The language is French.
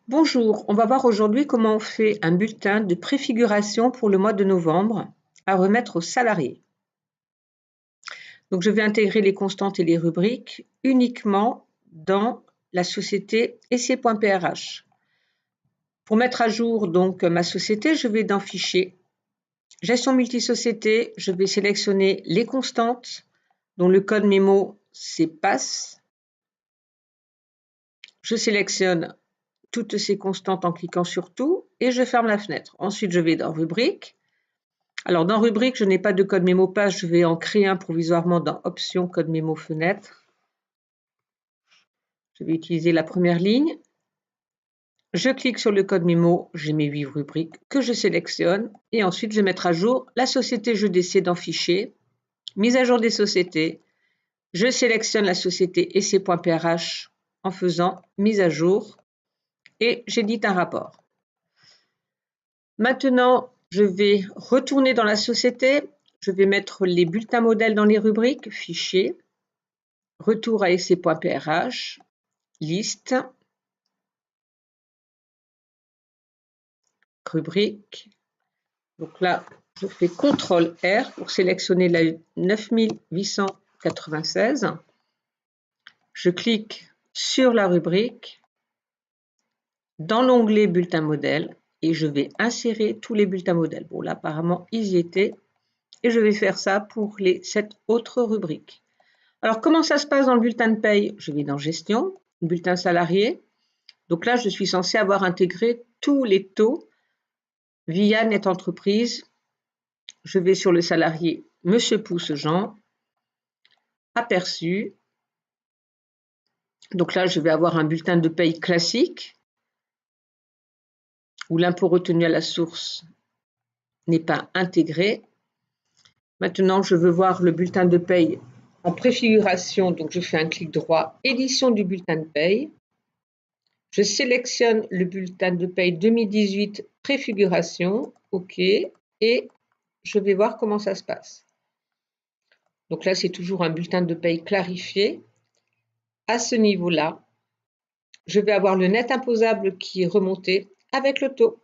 Bonjour, on va voir aujourd'hui comment on fait un bulletin de préfiguration pour le mois de novembre à remettre aux salariés. Donc je vais intégrer les constantes et les rubriques uniquement dans la société essai.prh. Pour mettre à jour donc ma société, je vais dans Fichier, Gestion multisociété, je vais sélectionner les constantes dont le code mémo c'est PASS. Je sélectionne toutes ces constantes en cliquant sur tout et je ferme la fenêtre. Ensuite, je vais dans Rubrique. Alors, dans Rubrique, je n'ai pas de code mémo page, je vais en créer un provisoirement dans Options, code mémo fenêtre. Je vais utiliser la première ligne. Je clique sur le code mémo, j'ai mes 8 rubriques que je sélectionne et ensuite je vais mettre à jour la société jeu d'essai dans Fichier, mise à jour des sociétés. Je sélectionne la société essai.prh en faisant mise à jour et j'édite un rapport. Maintenant, je vais retourner dans la société. Je vais mettre les bulletins modèles dans les rubriques, Fichier, Retour à essai.prh, Liste, Rubrique. Donc là, je fais CTRL-R pour sélectionner la 9896. Je clique sur la rubrique, dans l'onglet Bulletin modèle, et je vais insérer tous les bulletins modèles. Bon, là, apparemment, ils y étaient. Et je vais faire ça pour les 7 autres rubriques. Alors, comment ça se passe dans le bulletin de paye? Je vais dans Gestion, Bulletin salarié. Donc là, je suis censée avoir intégré tous les taux via Net Entreprise. Je vais sur le salarié Monsieur Pousse-Jean, Aperçu. Donc là, je vais avoir un bulletin de paye classique où l'impôt retenu à la source n'est pas intégré. Maintenant, je veux voir le bulletin de paye en préfiguration, donc je fais un clic droit, édition du bulletin de paye. Je sélectionne le bulletin de paye 2018 préfiguration, OK, et je vais voir comment ça se passe. Donc là, c'est toujours un bulletin de paye clarifié. À ce niveau-là, je vais avoir le net imposable qui est remonté avec le taux.